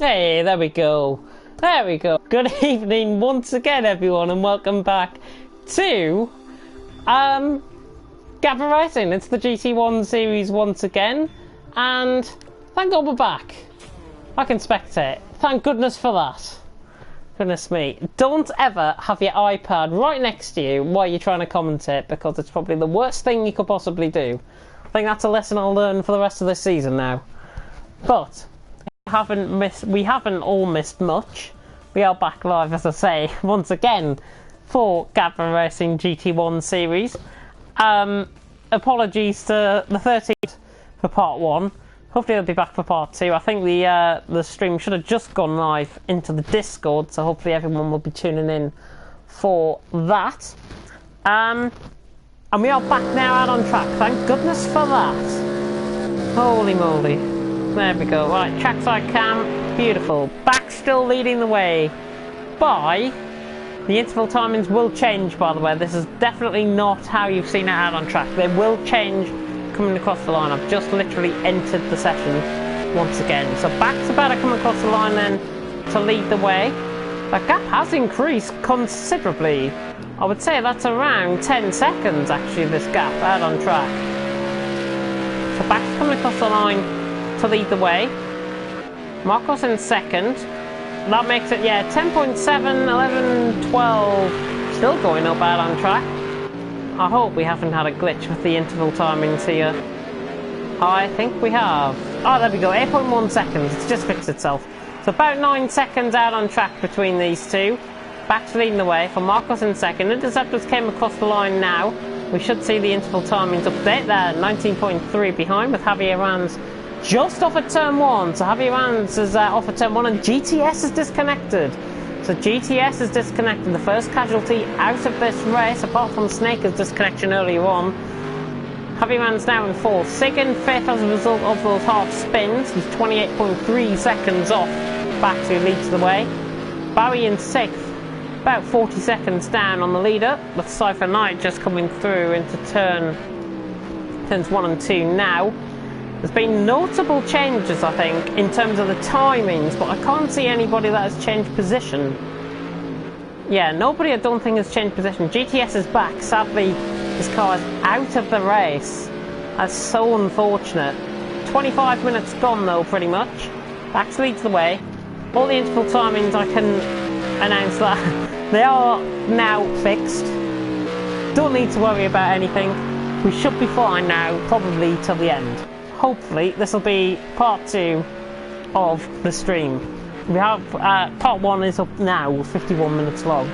Hey, there we go. There we go. Good evening once again, everyone, and welcome back to Gavra Racing. It's the GT1 series once again, and thank God we're back. I can spectate. Thank goodness for that. Goodness me. Don't ever have your iPad right next to you while you're trying to commentate, because it's probably the worst thing you could possibly do. I think that's a lesson I'll learn for the rest of this season now. But we haven't all missed much. We are back live, as I say, once again for Gavra Racing GT1 series. Apologies to the 13th for part 1. Hopefully they'll be back for part 2. I think the stream should have just gone live into the Discord, so hopefully everyone will be tuning in for that. And we are back now out on track. Thank goodness for that. Holy moly. There we go. Right, trackside cam. Beautiful. Back still leading the way by... The interval timings will change, by the way. This is definitely not how you've seen it out on track. They will change coming across the line. I've just literally entered the session once again. So back's about to come across the line then to lead the way. That gap has increased considerably. I would say that's around 10 seconds actually, this gap out on track. So back's coming across the line to lead the way. Marcos in second. That makes it, 10.7, 11, 12. Still going up out on track. I hope we haven't had a glitch with the interval timings here. I think we have. Oh, there we go, 8.1 seconds. It's just fixed itself. So about 9 seconds out on track between these two. Back's leading the way for Marcos in second. Interceptors came across the line now. We should see the interval timings update there. 19.3 behind with Javier Ranz just off at turn 1. So Javier Ranz is off at turn 1 and GTS is disconnected. So GTS is disconnected, the first casualty out of this race, apart from Snaker's disconnection earlier on. Javier Ranz now in 4th. Sig in 5th as a result of those half spins. He's 28.3 seconds off. Back to leads the way. Barry in 6th, about 40 seconds down on the leader, with Cypher Knight just coming through into turns 1 and 2 now. There's been notable changes, I think, in terms of the timings, but I can't see anybody that has changed position. Yeah, nobody I don't think has changed position. GTS is back. Sadly, his car is out of the race. That's so unfortunate. 25 minutes gone, though, pretty much. Back leads the way. All the interval timings, I can announce that they are now fixed. Don't need to worry about anything. We should be fine now, probably till the end. Hopefully this will be part 2 of the stream. We have part 1 is up now, 51 minutes long,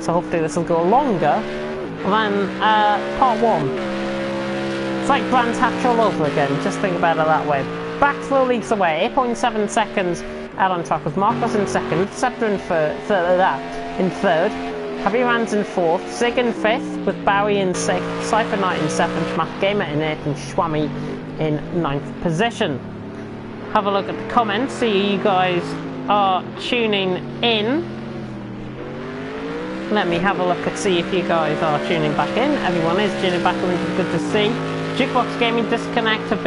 so hopefully this will go longer than part 1. It's like Brands Hatch all over again, just think about it that way. Back slowly leads away, 8.7 seconds out on track with Marcos in second, Interceptor in third, Javier Ranz in 4th, Sig in 5th with Bowie in 6th, Cypher Knight in 7th, Matt Gamer in 8th and Schwammy in 9th position. Have a look at the comments, see you guys are tuning in. Let me have a look and see if you guys are tuning back in. Everyone is tuning back in, which is good to see. Jukebox Gaming disconnects have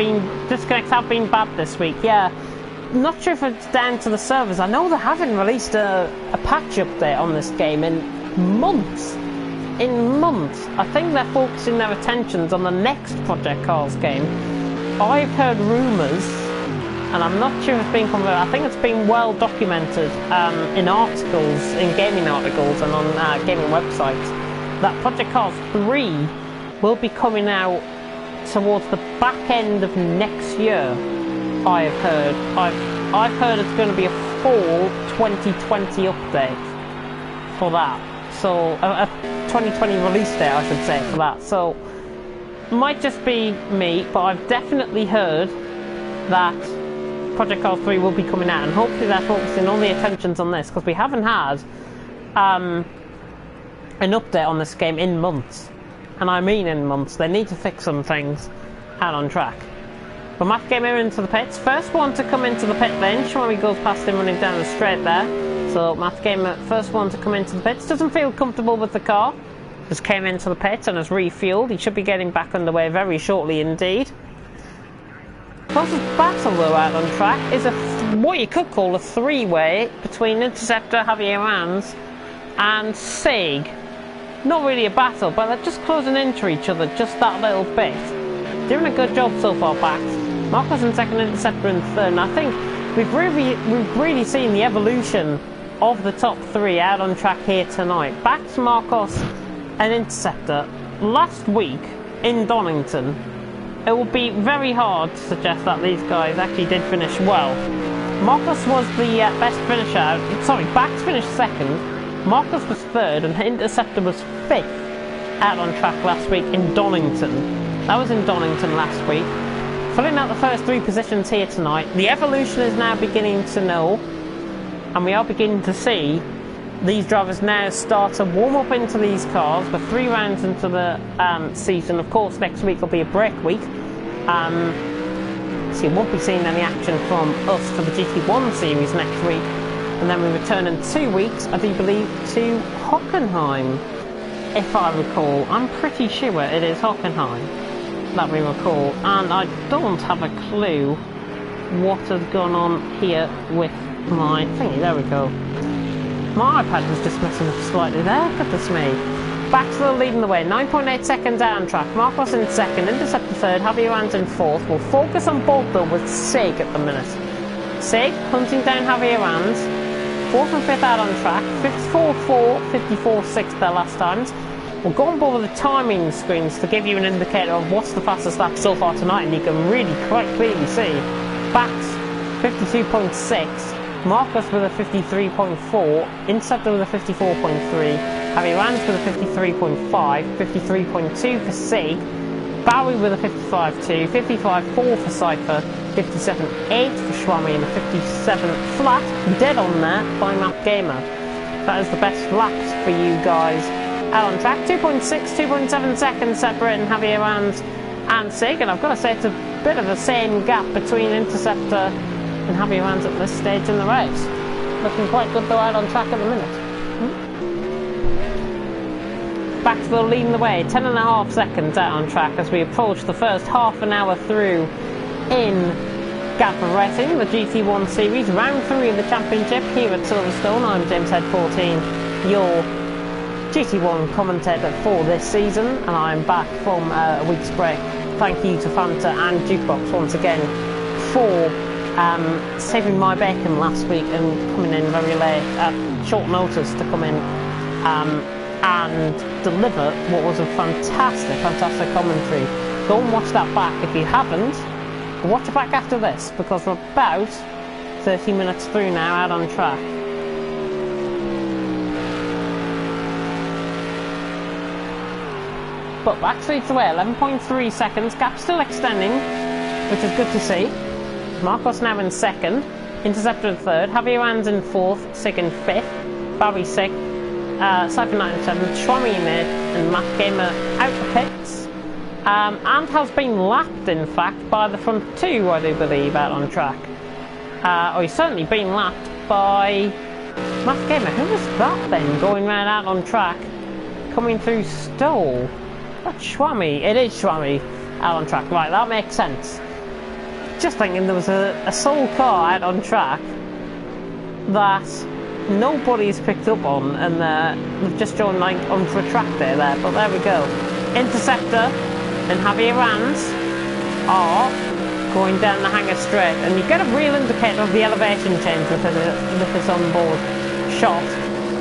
been bad this week. Yeah, not sure if it's down to the servers. I know they haven't released a patch update on this game in months. I think they're focusing their attentions on the next Project Cars game. I've heard rumours, and I'm not sure if it's been confirmed. I think it's been well documented in articles, in gaming articles and on gaming websites, that Project Cars 3 will be coming out towards the back end of next year. I have heard. I've heard it's going to be a fall 2020 update for that. So a 2020 release date, I should say, for that. So might just be me, but I've definitely heard that Project Cars 3 will be coming out, and hopefully they're focusing all the attentions on this, because we haven't had an update on this game in months, and I mean in months. They need to fix some things out on track. But Matt Gamer into the pits, first one to come into the pit lane. Shwami goes past him running down the straight there. So Matt Gamer, first one to come into the pits, doesn't feel comfortable with the car. Just came into the pits and has refueled. He should be getting back underway very shortly indeed. Closest battle though out on track is a what you could call a three-way between Interceptor, Javier Ranz and Sig. Not really a battle, but they're just closing into each other just that little bit. Doing a good job so far, Bax. Marcos in second, Interceptor in third, and I think we've really seen the evolution of the top three out on track here tonight. Bax, Marcos and Interceptor. Last week in Donington, it will be very hard to suggest that these guys actually did finish well. Marcos was the best finisher. Sorry, Bax finished second, Marcos was third, and Interceptor was fifth out on track last week in Donington. That was in Donington last week. Filling out the first three positions here tonight. The evolution is now beginning to know, and we are beginning to see these drivers now start to warm up into these cars. We're 3 rounds into the season. Of course, next week will be a break week. So you won't be seeing any action from us for the GT1 series next week. And then we return in 2 weeks, I do believe, to Hockenheim, if I recall. I'm pretty sure it is Hockenheim that we recall. And I don't have a clue what has gone on here with my thingy. There we go. My iPad was just messing up slightly there. Goodness me. Baxter leading the way. 9.8 seconds out on track. Marcos in second. Interceptor third. Javier Ranz in fourth. We'll focus on both though with Sig at the minute. Sig hunting down Javier Ranz. Fourth and fifth out on track. 54.4, 54.6 their last times. We'll go on board with the timing screens to give you an indicator of what's the fastest lap so far tonight, and you can really quite clearly see Bax 52.6. Marcos with a 53.4, Interceptor with a 54.3, Javier Ranz with a 53.5, 53.2 for Sig, Bowie with a 55.2, 55.4 for Cypher, 57.8 for Schwami, and a 57 flat, dead on there by Map Gamer. That is the best laps for you guys out on track. 2.6, 2.7 seconds separating Javier Ranz and Sig, and I've got to say it's a bit of the same gap between Interceptor and Javier Ranz at this stage in the race. Looking quite good though out on track at the minute. Baxville leading the way, 10.5 seconds out on track as we approach the first half an hour through in Gavra Racing, the GT1 series, round 3 of the championship here at Silverstone. I'm James Head 14, your GT1 commentator for this season, and I'm back from a week's break. Thank you to Fanta and Jukebox once again for saving my bacon last week and coming in very late at short notice to come in and deliver what was a fantastic commentary. Go and watch that back if you haven't. Watch it back after this, because we're about 30 minutes through now out on track. But Bax leads the way, 11.3 seconds, gap still extending, which is good to see. Marcos now in second, Interceptor in third, Javier Ranz in fourth, Sig in fifth, Barry sixth, Cypher 97, Schwami in eighth, and Matt Gamer out the pits. And has been lapped, in fact, by the front two, I do believe, out on track. Or he's certainly been lapped by Matt Gamer. Who was that then, going round out on track, coming through Stoll? That's Schwami. It is Schwami out on track. Right, that makes sense. Just thinking there was a sole car out on track that nobody's picked up on, and they've just joined like onto a track there, but there we go. Interceptor and Javier Ranz are going down the hangar straight, and you get a real indicator of the elevation change with this onboard shot.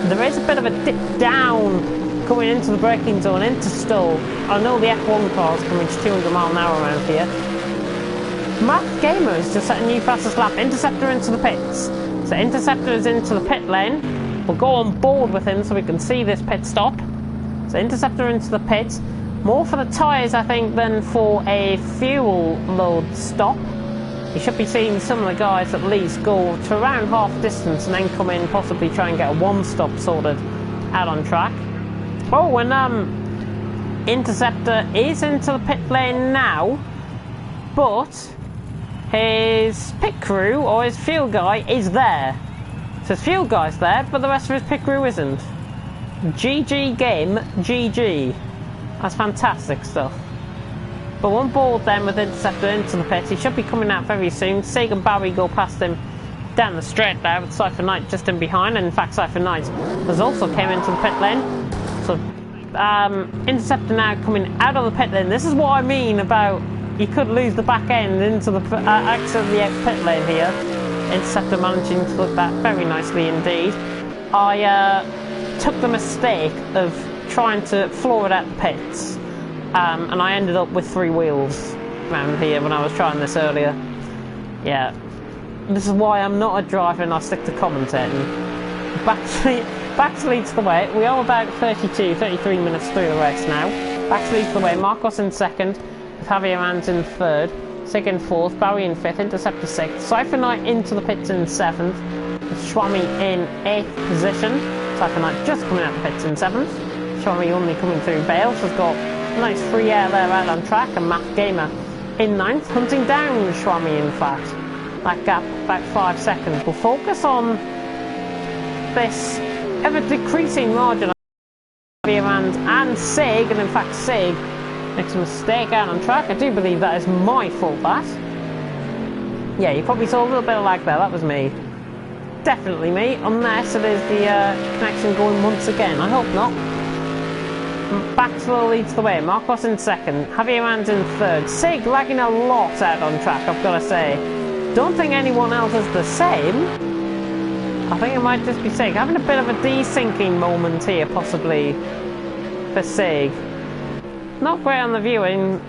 There is a bit of a dip down coming into the braking zone, into Stoll. I know the F1 cars can reach 200 mile an hour around here. Matt Gamer has just set a new fastest lap. Interceptor into the pits. So Interceptor is into the pit lane. We'll go on board with him so we can see this pit stop. So Interceptor into the pits. More for the tyres, I think, than for a fuel load stop. You should be seeing some of the guys at least go to around half distance and then come in, possibly try and get a one stop sorted out on track. Oh, and Interceptor is into the pit lane now, but his pit crew, or his fuel guy, is there. So his fuel guy's there, but the rest of his pit crew isn't. GG game, GG. That's fantastic stuff. But on board then with Interceptor into the pit. He should be coming out very soon. Sig and Barry go past him down the straight there with Cypher Knight just in behind, and in fact Cypher Knight has also came into the pit lane. So Interceptor now coming out of the pit lane. This is what I mean about you could lose the back end into the exit of the pit lane here. Interceptor managing to look that very nicely indeed. I took the mistake of trying to floor it at the pits, and I ended up with 3 wheels around here when I was trying this earlier. Yeah, this is why I'm not a driver and I stick to commentating. Bax leads the way. We are about 33 minutes through the race now. Bax leads the way. Marcos in second, with Javier Mans in third. Sig in fourth, Barry in fifth, Interceptor sixth. Cypher Knight into the pits in seventh, with Schwami in 8th position. Cypher Knight just coming out the pits in 7th. Schwami only coming through. Bales has got a nice free air there out on track, and Matt Gamer in 9th, hunting down Schwami in fact. That gap about 5 seconds. We'll focus on this ever decreasing margin of and Sig, and in fact Sig makes a mistake out on track. I do believe that is my fault, that. Yeah, you probably saw a little bit of lag there, that was me. Definitely me, unless it is the connection going once again. I hope not. Baxwell leads the way, Marcos in second, Javier Mans in third. Sig lagging a lot out on track, I've got to say. Don't think anyone else is the same. I think it might just be Sig. Having a bit of a desyncing moment here, possibly, for Sig. Not great on the viewing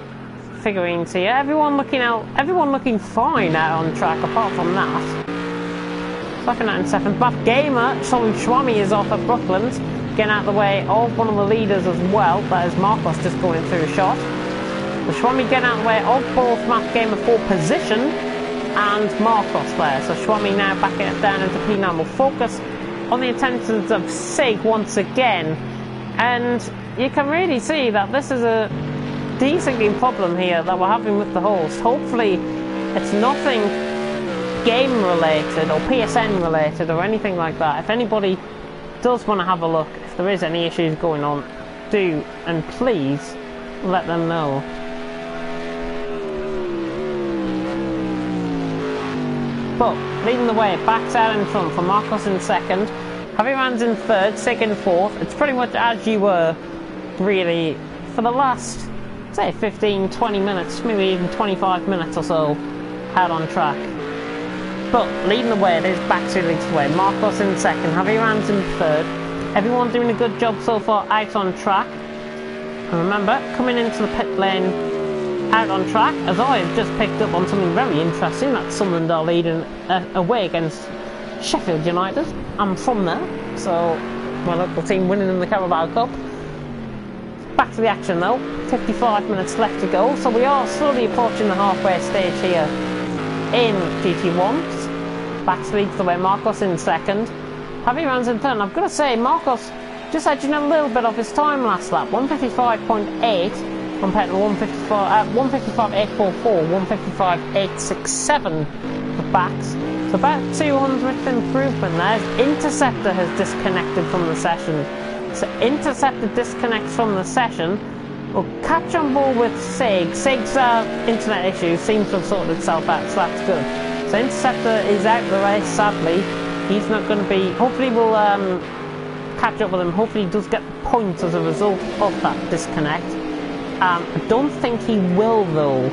figurines here. Everyone looking fine out on track, apart from that. Second out in seventh. Buff Gamer, showing Schwami is off at Brooklands, getting out of the way of one of the leaders as well. That is Marcos just going through a shot. The Schwami getting out of the way of both Matt Gamer for position and Marcos there. So Schwami now backing it down into P9. We'll focus on the intentions of Sig once again, and you can really see that this is a desyncing problem here that we're having with the host. Hopefully it's nothing game related or PSN related or anything like that. If anybody does want to have a look, if there is any issues going on, do and please let them know. But leading the way, backs out in front for Marcos in second, Javier Mans in third, Sig in fourth. It's pretty much as you were, really, for the last, say, 15-20 minutes, maybe even 25 minutes or so, out on track. But leading the way, it is Bax who leads the way. Marcos in second, Javier Mans in third. Everyone doing a good job so far out on track. And remember, coming into the pit lane out on track, as I have just picked up on something very interesting. That Sunderland are leading away against Sheffield United. I'm from there, so my local team winning in the Carabao Cup. Back to the action though, 55 minutes left to go, so we are slowly approaching the halfway stage here in GT1. Bax leads the way, Marcos in second, Javier Mans in third. And I've got to say, Marcos just edging a little bit off his time last lap, 155.8 compared to 155.844, 155.867 for Bax. So about 200th improvement there. Interceptor has disconnected from the session. So Interceptor disconnects from the session. We'll catch on board with Sig. Sig's internet issues seems to have sorted itself out, so that's good. So Interceptor is out of the race, sadly. He's not going to be... Hopefully we'll catch up with him. Hopefully he does get points as a result of that disconnect. I don't think he will though.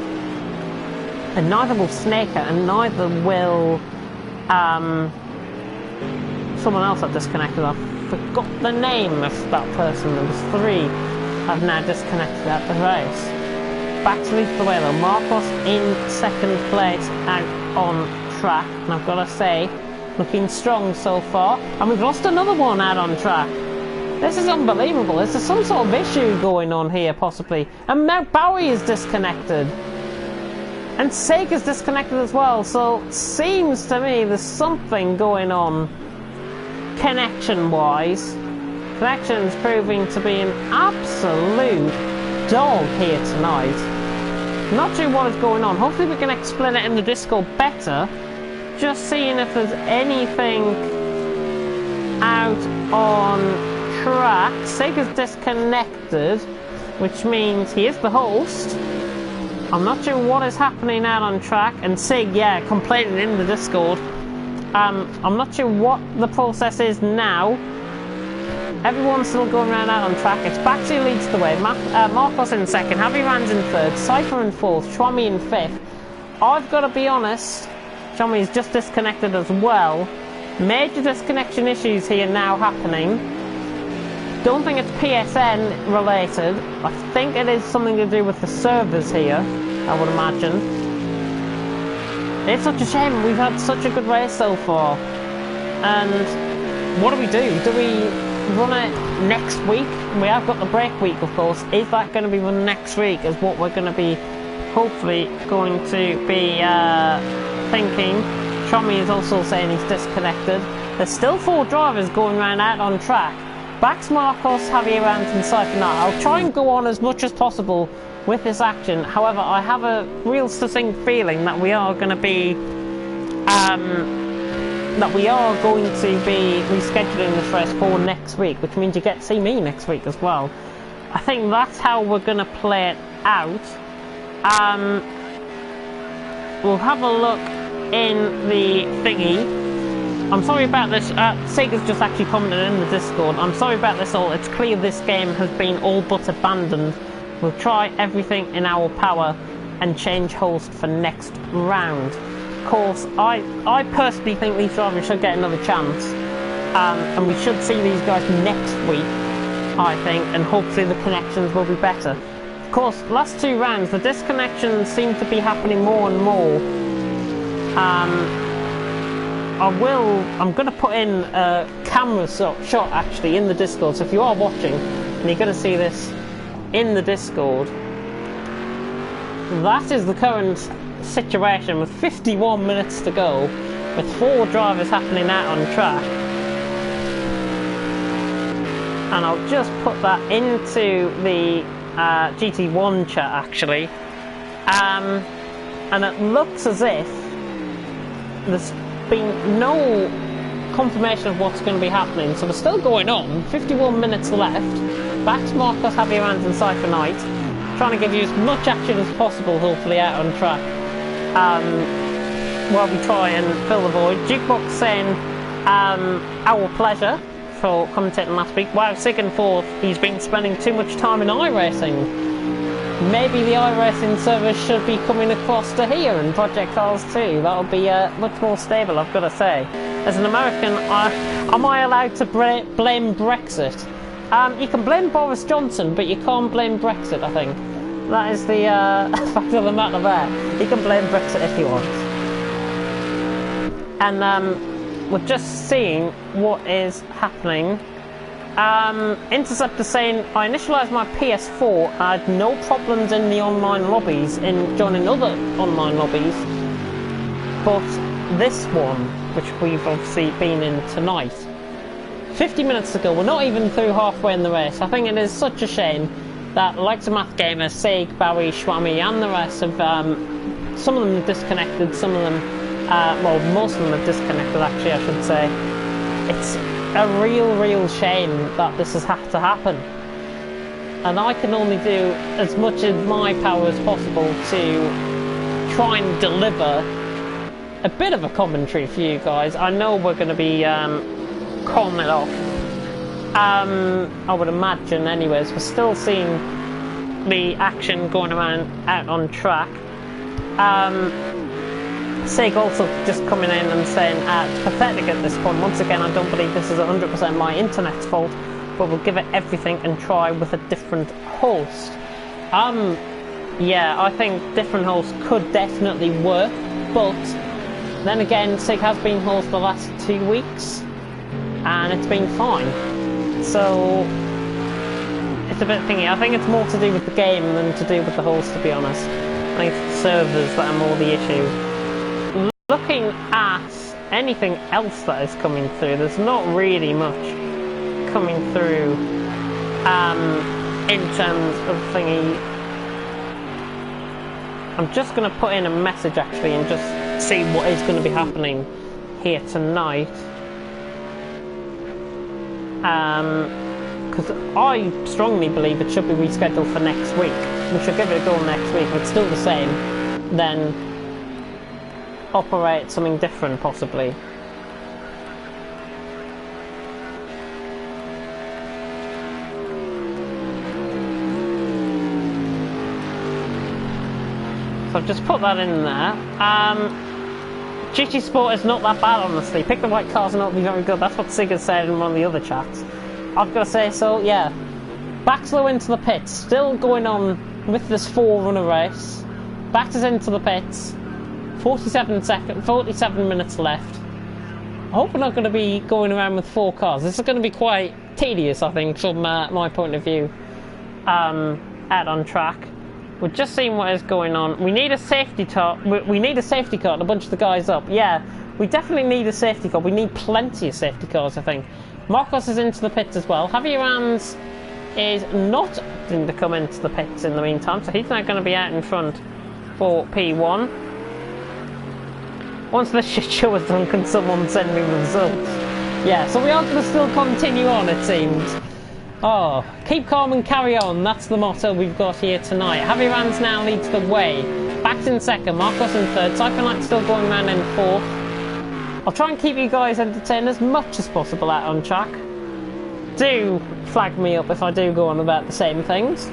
And neither will Snaker, and neither will someone else that disconnected. I forgot the name of that person. There was 3 have now disconnected at the race. Bax leads the way though. Marcos in second place out on track. And I've got to say, looking strong so far. And we've lost another one out on track. This is unbelievable. Is there some sort of issue going on here, possibly? And now Bowie is disconnected. And Sig is disconnected as well. So, seems to me there's something going on connection-wise. Connection's proving to be an absolute dog here tonight. Not sure what is going on. Hopefully we can explain it in the Discord better. Just seeing if there's anything out on track. Sig is disconnected, which means he is the host. I'm not sure what is happening out on track. And Sig, yeah, complaining in the Discord I'm not sure what the process is now. Everyone's still going around out on track. It's Baxi who leads the way. Marcos in second. Javi Ran's in third. Cypher in fourth. Schwami in fifth. I've got to be honest, Schwami is just disconnected as well. Major disconnection issues here now happening. Don't think it's PSN related. I think it is something to do with the servers here, I would imagine. It's such a shame. We've had such a good race so far. And what do? Do we run it next week? We have got the break week, of course. Is that going to be run next week? Is what we're going to be hopefully going to be thinking. Tommy is also saying he's disconnected. There's still 4 drivers going around out on track. Bax, Marcos, Javier Rant and Cypher now. I'll try and go on as much as possible with this action. However, I have a real succinct feeling that we are going to be rescheduling this race for next week, which means you get to see me next week as well. I think that's how we're going to play it out. We'll have a look in the thingy. I'm sorry about this. Sega's just actually commented in the Discord. I'm sorry about this all. It's clear this game has been all but abandoned. We'll try everything in our power and change host for next round. Of course, I personally think these drivers should get another chance. And we should see these guys next week, I think, and hopefully the connections will be better. Of course, last 2 rounds, the disconnections seem to be happening more and more. I'm going to put in a camera shot actually in the Discord, so if you are watching and you're going to see this in the Discord, that is the current situation with 51 minutes to go, with 4 drivers happening out on track. And I'll just put that into the GT1 chat actually, and it looks as if there's been no confirmation of what's going to be happening, so we're still going on. 51 minutes left. Back to Marcos, Javier Rant and Cypher Knight, trying to give you as much action as possible, hopefully out on track, while we try and fill the void. Jukebox saying our pleasure for commentating last week. Wow, Sig in fourth. He's been spending too much time in iRacing. Maybe the iRacing service should be coming across to here and projectiles too. That'll be much more stable, I've got to say. As an American, am I allowed to blame Brexit? You can blame Boris Johnson, but you can't blame Brexit, I think. That is the fact of the matter there. You can blame Brexit if you want. And we're just seeing what is happening. Interceptor saying, I initialised my PS4, I had no problems in the online lobbies, in joining other online lobbies, but this one, which we've obviously been in tonight, 50 minutes to go, we're not even through halfway in the race. I think it is such a shame that the likes of Math Gamer, Sig, Barry, Schwami and the rest have, some of them have disconnected, some of them, well, most of them have disconnected actually, I should say. It's a real shame that this has had to happen, and I can only do as much in my power as possible to try and deliver a bit of a commentary for you guys. I know we're going to be calling it off, I would imagine anyways. We're still seeing the action going around out on track. Sig also just coming in and saying it's pathetic at this point. Once again, I don't believe this is 100% my internet's fault, but we'll give it everything and try with a different host. Yeah, I think different hosts could definitely work, but then again, Sig has been host the last 2 weeks and it's been fine. So it's a bit thingy. I think it's more to do with the game than to do with the host, to be honest. I think it's the servers that are more the issue. Looking at anything else that is coming through, there's not really much coming through in terms of thingy. I'm just going to put in a message actually and just see what is going to be happening here tonight, because I strongly believe it should be rescheduled for next week. We should give it a go next week. If it's still the same, then operate something different possibly. So I've just put that in there. GT Sport is not that bad, honestly. Pick the right cars and it'll be very good. That's what Sig has said in one of the other chats. I've got to say so, yeah. Back slow into the pits. Still going on with this 4-runner race. Back us into the pits. 47 minutes left. I hope we're not going to be going around with 4 cars. This is going to be quite tedious, I think, from my point of view. Out on track. We're just seeing what is going on. We need a safety car. We need a safety car to bunch the guys up. Yeah, we definitely need a safety car. We need plenty of safety cars, I think. Marcos is into the pits as well. Javier Ranz is not going to come into the pits in the meantime, so he's not going to be out in front for P1. Once the shit show is done, can someone send me the results? Yeah, so we are going to still continue on, it seems. Oh, keep calm and carry on. That's the motto we've got here tonight. Javier Ranz now leads the way. Backed in second, Marcos in third. Cypherknight still going round in fourth. I'll try and keep you guys entertained as much as possible out on track. Do flag me up if I do go on about the same things.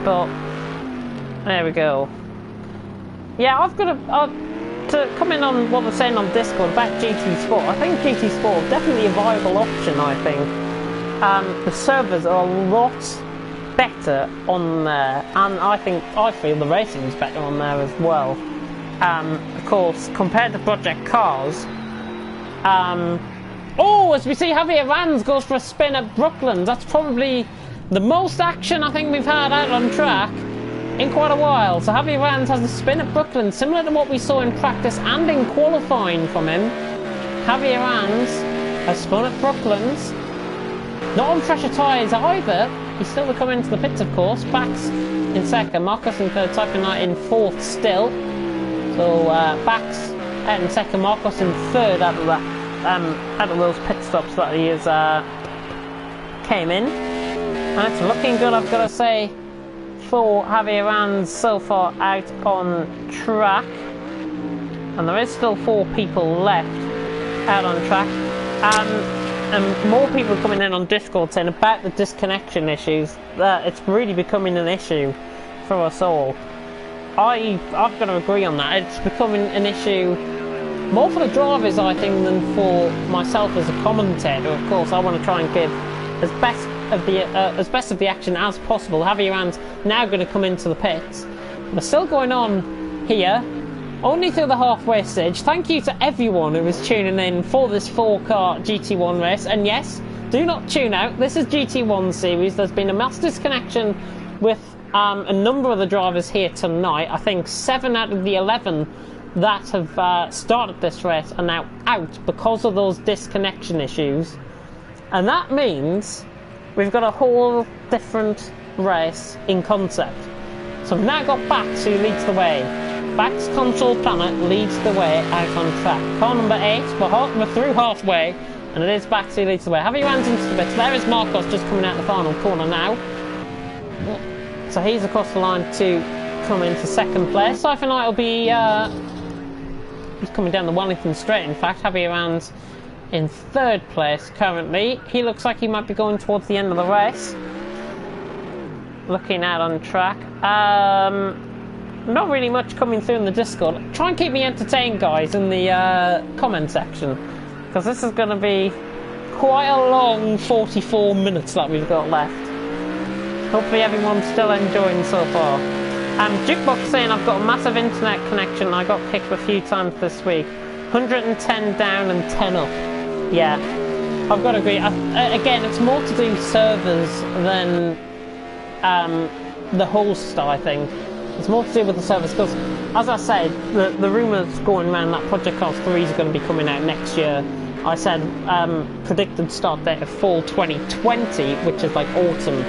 But there we go. Yeah, I've got to come in on what they're saying on Discord about GT Sport. I think GT Sport is definitely a viable option, I think. The servers are a lot better on there, and I feel the racing is better on there as well. Of course, compared to Project Cars. Oh, as we see, Javier Ranz goes for a spin at Brooklands. That's probably the most action I think we've had out on track in quite a while. So Javier Ranz has a spin at Brooklands, similar to what we saw in practice and in qualifying from him. Javier Ranz has spun at Brooklands. Not on pressure tyres either. He's still to come into the pits, of course. Bax in second, Marcos in third, Cypherknight in fourth still. So Bax out in second, Marcos in third out of those pit stops that he has came in. And it's looking good, I've got to say, for Javier Ranz so far out on track. And there is still 4 people left out on track. And more people coming in on Discord saying about the disconnection issues, that it's really becoming an issue for us all. I've got to agree on that. It's becoming an issue more for the drivers, I think, than for myself as a commentator. Of course, I want to try and give as best of the action as possible. Javier Ranz now going to come into the pits. We're still going on here. Only through the halfway stage. Thank you to everyone who is tuning in for this 4-car GT1 race. And yes, do not tune out. This is GT1 series. There's been a mass disconnection with a number of the drivers here tonight. I think 7 out of the 11 that have started this race are now out because of those disconnection issues. And that means we've got a whole different race in concept. So we've now got Bax who leads the way. Bax Console Planet leads the way out on track. Car number 8, we're through halfway, and it is Bax who leads the way. Javier Ranz into the bits. There is Marcos just coming out the final corner now. So he's across the line to come into second place. Cypherknight will be he's coming down the Wellington Straight, in fact. Javier Ranz in third place currently. He looks like he might be going towards the end of the race. Looking out on track. Not really much coming through in the Discord. Try and keep me entertained, guys, in the comment section, because this is going to be quite a long 44 minutes that we've got left. Hopefully everyone's still enjoying so far. Jukebox saying I've got a massive internet connection. I got kicked a few times this week. 110 down and 10 up. Yeah, I've got to agree. Again, it's more to do with servers than the host, I think. It's more to do with the servers, because, as I said, the rumours going around that Project Cars 3 is going to be coming out next year. I said predicted start date of fall 2020, which is like autumn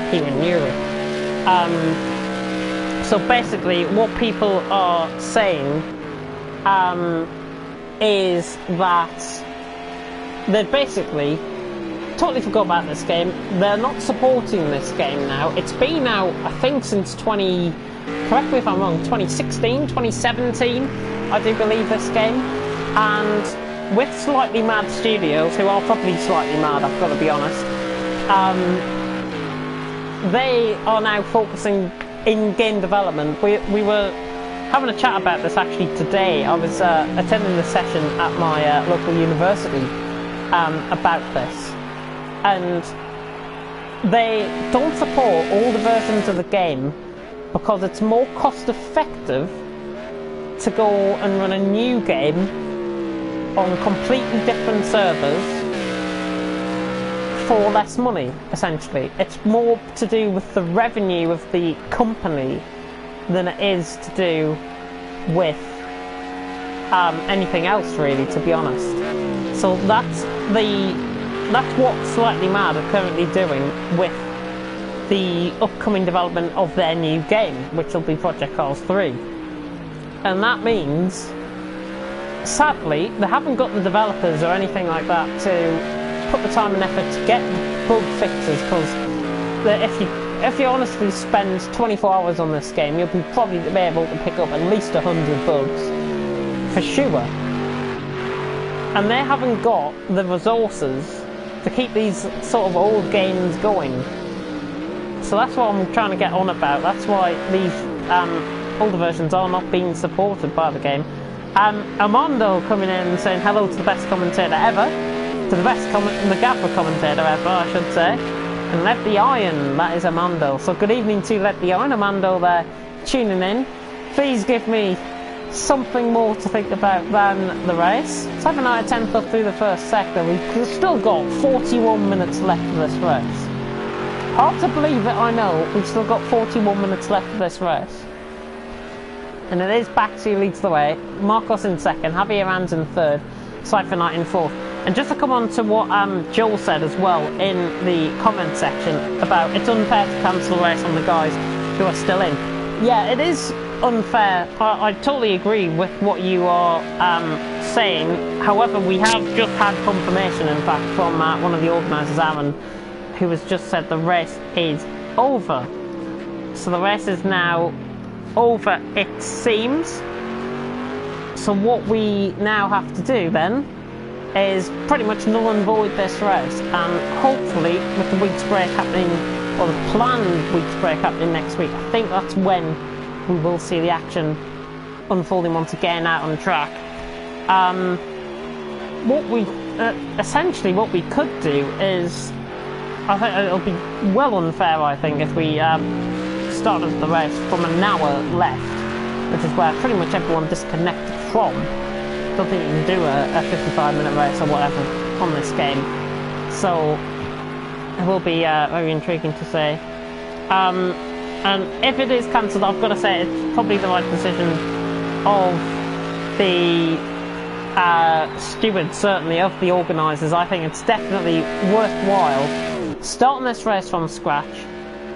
here in Europe. So basically, what people are saying is that they basically totally forgot about this game. They're not supporting this game now. It's been out, I think, since correct me if I'm wrong, 2016, 2017, I do believe, this game. And with Slightly Mad Studios, who are probably slightly mad, I've got to be honest, they are now focusing in game development. We were having a chat about this actually today. I was attending a session at my local university about this, and they don't support all the versions of the game because it's more cost effective to go and run a new game on completely different servers for less money, essentially. It's more to do with the revenue of the company than it is to do with anything else, really, to be honest. So that's what Slightly Mad are currently doing with the upcoming development of their new game, which will be Project Cars 3. And that means, sadly, they haven't got the developers or anything like that to put the time and effort to get bug fixes, because if you honestly spend 24 hours on this game, you'll probably be able to pick up at least 100 bugs, for sure. And they haven't got the resources to keep these sort of old games going. So that's what I'm trying to get on about. That's why these older versions are not being supported by the game. Armando coming in and saying hello to the best commentator ever, to the Gavra commentator ever, I should say, and Let the Iron, that is Armando. So good evening to Let the Iron, Armando there, tuning in. Please give me something more to think about than the race. 7 out of 10 got through the first sector. We've still got 41 minutes left of this race. Hard to believe it, I know. We've still got 41 minutes left of this race. And it is Baxi leads the way, Marcos in second, Javier Ranz in third, Cypher Knight in fourth. And just to come on to what Joel said as well in the comment section about it's unfair to cancel the race on the guys who are still in. Yeah, it is unfair. I totally agree with what you are saying. However, we have just had confirmation, in fact, from one of the organisers, Aaron, who has just said the race is over. So the race is now over, it seems. So what we now have to do then is pretty much null and void this race, and hopefully with the week's break happening, or the planned week's break happening next week, I think that's when we will see the action unfolding once again out on the track. Essentially what we could do is, I think it'll be well unfair, I think, if we started the race from an hour left, which is where pretty much everyone disconnected from. I don't think you can do a 55-minute race or whatever on this game. So it will be very intriguing to say. And if it is cancelled, I've got to say it's probably the right decision of the stewards, certainly, of the organisers. I think it's definitely worthwhile starting this race from scratch.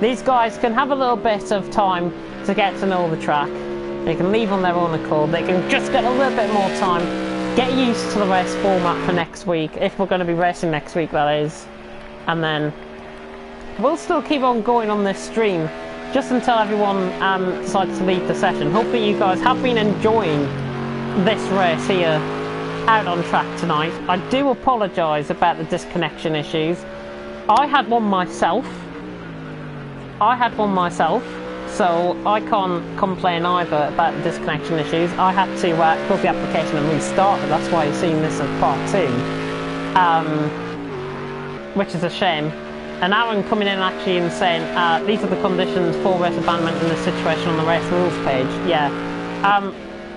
These guys can have a little bit of time to get to know the track. They can leave on their own accord. They can just get a little bit more time, get used to the race format for next week, if we're going to be racing next week, that is. And then we'll still keep on going on this stream just until everyone decides to leave the session. Hopefully you guys have been enjoying this race here out on track tonight. I do apologise about the disconnection issues. I had one myself, so I can't complain either about the disconnection issues. I had to close the application and restart it. That's why you're seeing this as part 2, which is a shame. And Aaron coming in actually and saying these are the conditions for race abandonment in this situation on the race rules page. Yeah,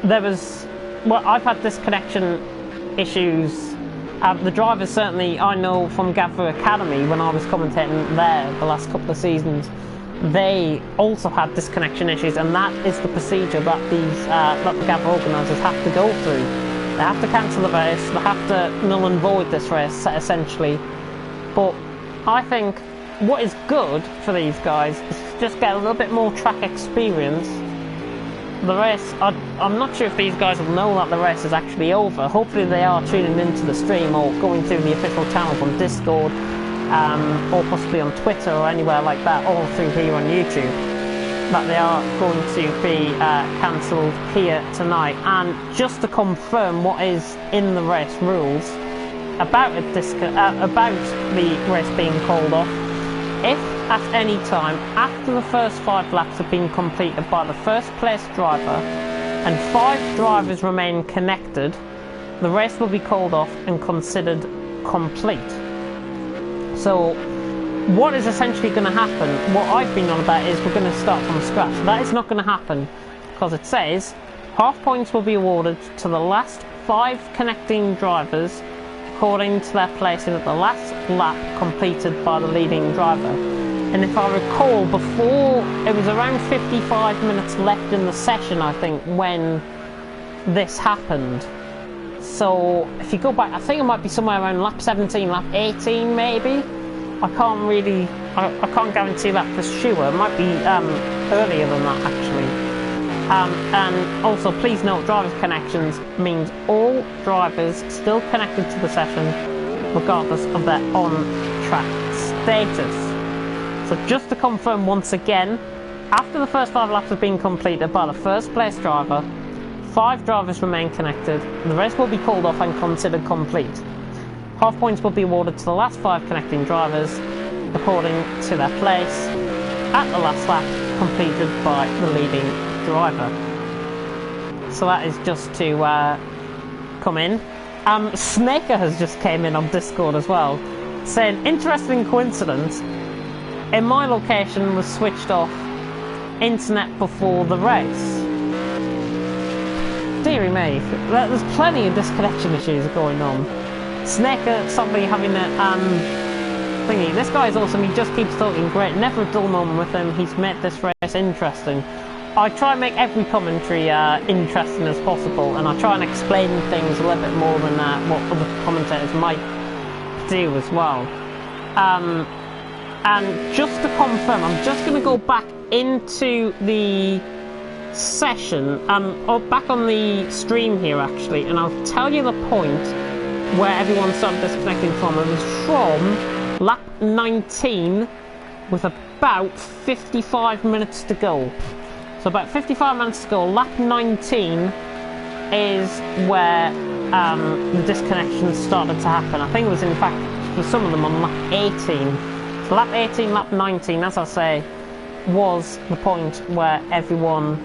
I've had disconnection issues. The drivers, certainly, I know from Gavra Academy, when I was commentating there the last couple of seasons, they also had disconnection issues, and that is the procedure that that the Gavra organisers have to go through. They have to cancel the race, they have to null and void this race, essentially. But I think what is good for these guys is to just get a little bit more track experience. The race, I'm not sure if these guys will know that the race is actually over. Hopefully they are tuning into the stream or going through the official channels on Discord, or possibly on Twitter or anywhere like that, or through here on YouTube, that they are going to be cancelled here tonight. And just to confirm what is in the race rules about the race being called off, if at any time after the first 5 laps have been completed by the first place driver, and 5 drivers remain connected, the race will be called off and considered complete. So what is essentially going to happen, what I've been on about, is we're going to start from scratch. That is not going to happen, because it says half points will be awarded to the last 5 connecting drivers according to their placing at the last lap completed by the leading driver. And if I recall, before, it was around 55 minutes left in the session, I think, when this happened. So if you go back, I think it might be somewhere around lap 17, lap 18 maybe. I can't really, I can't guarantee that for sure. It might be earlier than that actually. And also please note, drivers connections means all drivers still connected to the session regardless of their on-track status. So just to confirm once again, after the first 5 laps have been completed by the first place driver, 5 drivers remain connected, the race will be called off and considered complete. Half points will be awarded to the last 5 connecting drivers according to their place at the last lap completed by the leading driver. So that is just to come in. Snaker has just came in on Discord as well, saying, interesting coincidence, in my location was switched off internet before the race. Deary me, there's plenty of disconnection issues going on. Snaker suddenly having a thingy. This guy is awesome, he just keeps talking great, never a dull moment with him, he's made this race interesting. I try and make every commentary interesting as possible, and I try and explain things a little bit more than what other commentators might do as well. And just to confirm, I'm just going to go back into the session, or back on the stream here actually, and I'll tell you the point where everyone started disconnecting from. It was from lap 19 with about 55 minutes to go. So about 55 minutes to go, lap 19 is where the disconnection started to happen. I think it was in fact for some of them on lap 18. So lap 18, lap 19, as I say, was the point where everyone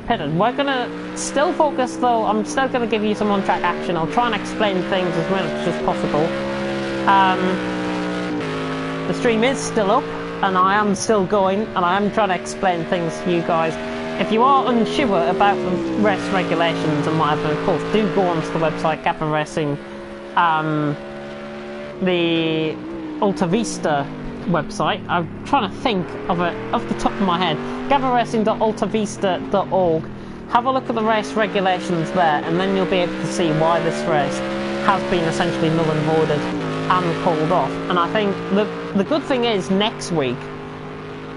pitted. We're going to still focus though, I'm still going to give you some on-track action. I'll try and explain things as much as possible. The stream is still up, and I am still going, and I am trying to explain things to you guys. If you are unsure about the race regulations and whatever, of course, do go onto the website, Gavra Racing, the Alta Vista website. I'm trying to think of it off the top of my head. gavraracing.altavista.org. Have a look at the race regulations there, and then you'll be able to see why this race has been essentially null and voided and called off. And I think the good thing is, next week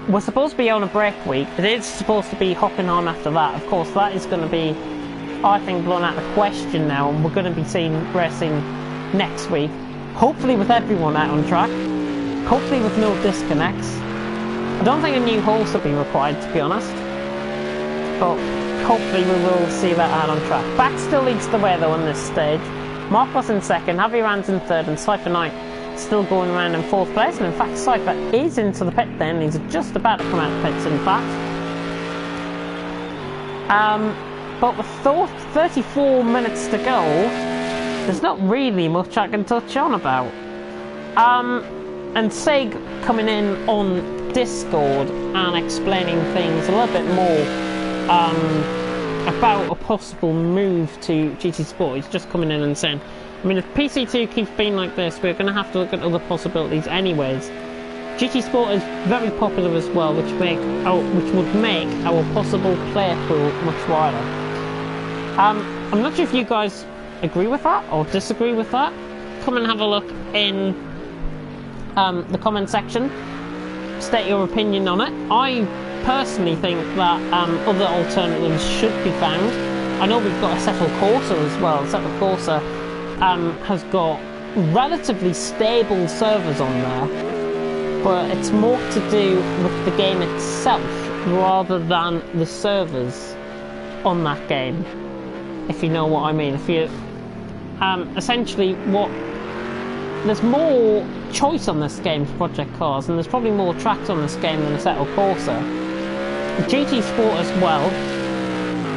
we're supposed to be on a break week. It is supposed to be hopping on after that. Of course, that is going to be, I think, blown out of the question now, and we're going to be seeing racing next week, hopefully with everyone out on track, hopefully with no disconnects. I don't think a new horse will be required, to be honest, but hopefully we will see that out on track. Back still leads the way though on this stage. Marcos in second, Javi Rand's in third, and Cypher Knight still going around in fourth place. And in fact, Cypher is into the pit then. He's just about to come out of the pits, in fact. But with 34 minutes to go, there's not really much I can touch on about. And Seg coming in on Discord and explaining things a little bit more about a possible move to GT Sport. He's just coming in and saying, I mean, if PC2 keeps being like this, we're going to have to look at other possibilities anyways. GT Sport is very popular as well, which would make our possible player pool much wider. I'm not sure if you guys agree with that or disagree with that. Come and have a look in the comment section. State your opinion on it. I personally think that other alternatives should be found. I know we've got a Settle Corsa as well. Settle Corsa has got relatively stable servers on there, but it's more to do with the game itself rather than the servers on that game, if you know what I mean. If you essentially, there's more choice on this game for Project Cars, and there's probably more tracks on this game than a Settle Corsa. GT Sport as well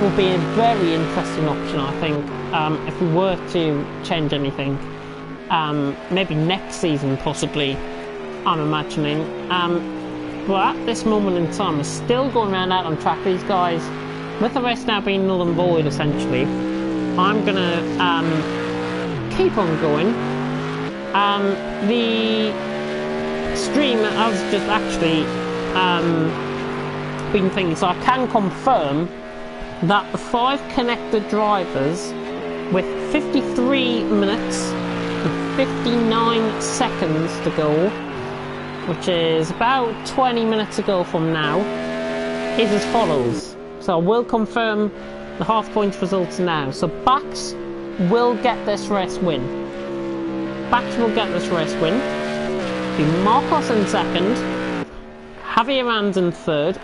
will be a very interesting option, I think, if we were to change anything. Maybe next season, possibly, I'm imagining. But at this moment in time, we're still going around out on track. These guys, with the race now being null and void, essentially, I'm going to keep on going. The stream has just actually been thinking, so I can confirm that the 5 connected drivers with 53 minutes and 59 seconds to go, which is about 20 minutes ago from now, is as follows. So I will confirm the half points results now. So Bax will get this race win. Bax will get this race win. Be Marcos in second, Javier Rands in third,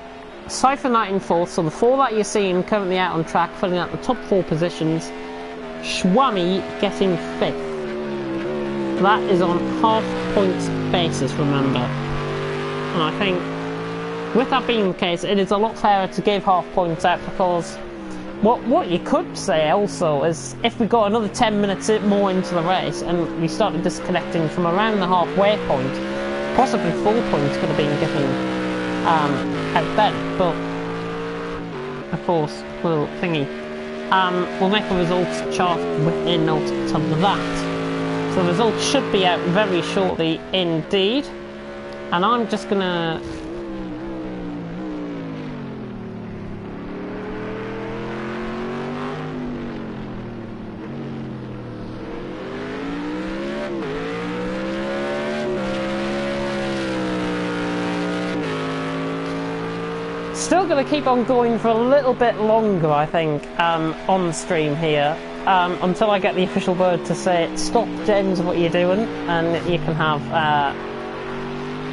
Cypher Knight in fourth, so the 4 that you're seeing currently out on track, filling out the top 4 positions. Schwami getting 5th. That is on half points basis, remember. And I think, with that being the case, it is a lot fairer to give half points out, because what you could say also is, if we got another 10 minutes more into the race and we started disconnecting from around the halfway point, possibly full points could have been given out then, but of course we'll make a results chart with a note to that. So the results should be out very shortly indeed, and I'm just gonna still going to keep on going for a little bit longer, I think, on the stream here, until I get the official word to say, stop, James, what you're doing, and you can have,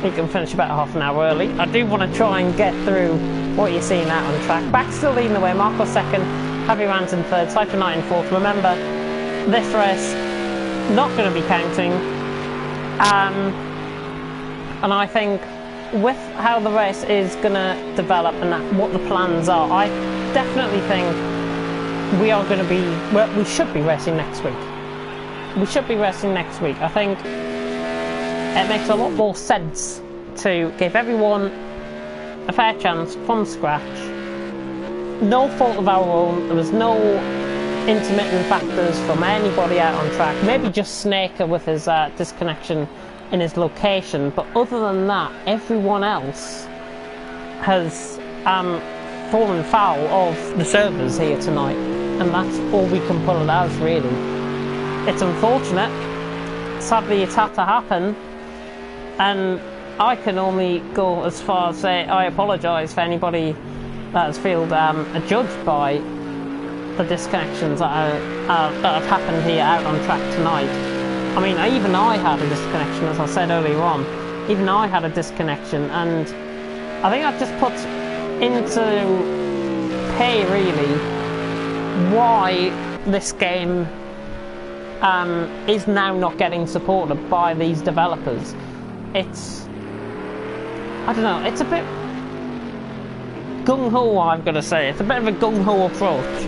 you can finish about half an hour early. I do want to try and get through what you're seeing out on track. Back still leading the way, Marco second, Javi Rands in third, Cypher Knight in fourth. Remember, this race, not going to be counting, and I think, with how the race is going to develop and what the plans are, I definitely think we are going to be, well, we should be racing next week. We should be racing next week. I think it makes a lot more sense to give everyone a fair chance from scratch. No fault of our own. There was no intermittent factors from anybody out on track. Maybe just Snaker with his disconnection in his location, but other than that, everyone else has fallen foul of the servers here tonight, and that's all we can pull it as, really. It's unfortunate. Sadly, it's had to happen, and I can only go as far as say I apologise for anybody that has felt judged by the disconnections that have happened here out on track tonight. I mean, even I had a disconnection, as I said earlier on. Even I had a disconnection, and I think I've just put into pay, really, why this game is now not getting supported by these developers. It's, I don't know, it's a bit gung-ho, I've got to say. It's a bit of a gung-ho approach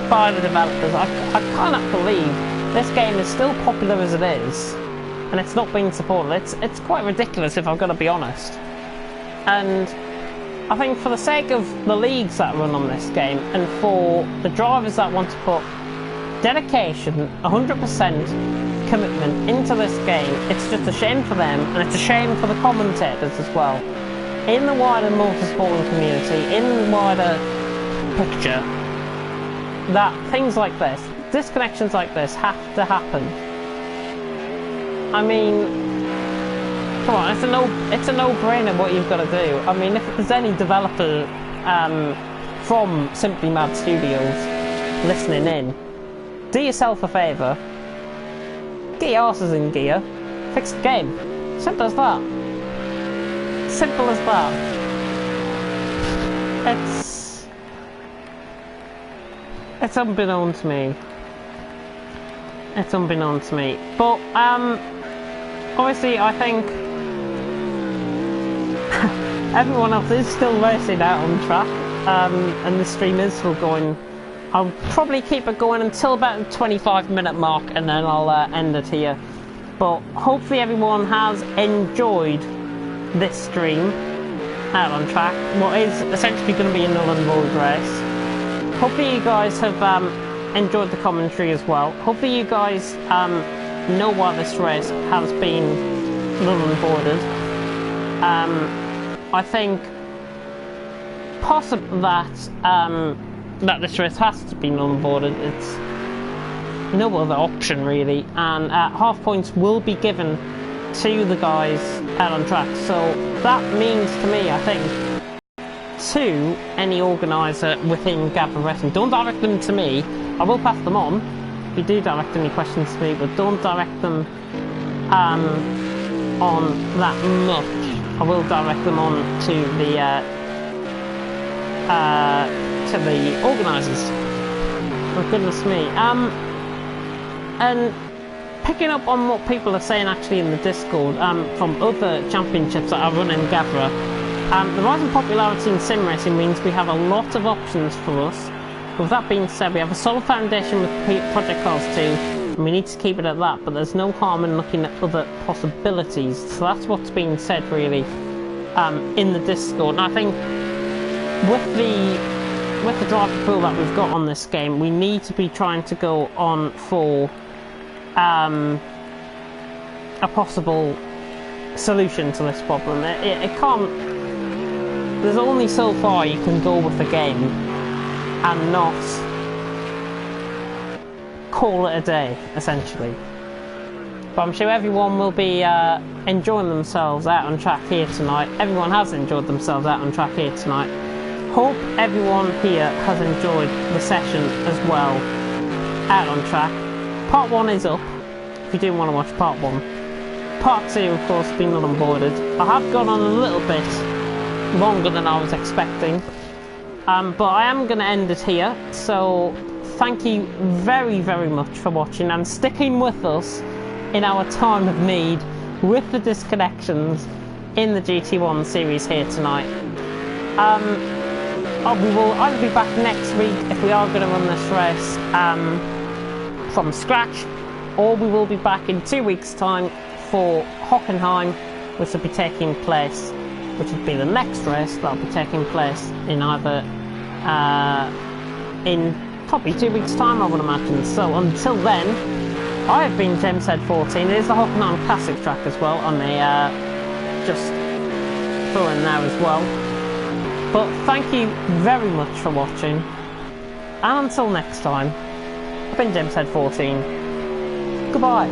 by the developers. I cannot believe this game is still popular as it is, and it's not being supported. It's quite ridiculous, if I've got to be honest. And I think for the sake of the leagues that run on this game, and for the drivers that want to put dedication, 100% commitment into this game, it's just a shame for them, and it's a shame for the commentators as well. In the wider motorsporting community, in the wider picture, that things like this, disconnections like this, have to happen. I mean, come on, it's a no-brainer what you've got to do. I mean, if there's any developer from Simply Mad Studios listening in, do yourself a favour, get your arses in gear, fix the game. Simple as that. Simple as that. It's unbeknown to me. It's unbeknown to me. But obviously, I think everyone else is still racing out on track. and the stream is still going. I'll probably keep it going until about the 25-minute mark, and then I'll end it here. But hopefully everyone has enjoyed this stream out on track, what is essentially going to be a null and void race. Hopefully you guys have enjoyed the commentary as well. Hopefully you guys know why this race has been null and voided. I think possibly that this race has to be null and voided. It's no other option really, and half points will be given to the guys out on track. So that means to me, I think, to any organiser within Gavra Racing, don't direct them to me. I will pass them on if you do direct any questions to me, but don't direct them on that much. I will direct them on to the organisers. Oh goodness me. And picking up on what people are saying actually in the Discord from other championships that are running Gavra, the rise in popularity in sim racing means we have a lot of options for us. With that being said, we have a solid foundation with Project Cars 2, and we need to keep it at that, but there's no harm in looking at other possibilities. So that's what's being said really in the Discord. And I think with the driver pool that we've got on this game, we need to be trying to go on for a possible solution to this problem. It can't. There's only so far you can go with the game and not call it a day, essentially. But I'm sure everyone will be enjoying themselves out on track here tonight. Everyone has enjoyed themselves out on track here tonight. Hope everyone here has enjoyed the session as well out on track. Part 1 is up, if you do want to watch part 1. Part 2, of course, has been null and voided. I have gone on a little bit longer than I was expecting, but I am going to end it here. So thank you very, very much for watching and sticking with us in our time of need with the disconnections in the GT1 series here tonight. We will either be back next week if we are going to run this race from scratch, or we will be back in 2 weeks' time for Hockenheim, which will be taking place, which will be the next race that will be taking place in either in probably 2 weeks' time, I would imagine. So until then, I have been JamesHead14. It is the Hockenheim Classic track as well on the just throw in there as well. But thank you very much for watching, and until next time, I've been JamesHead14. Goodbye.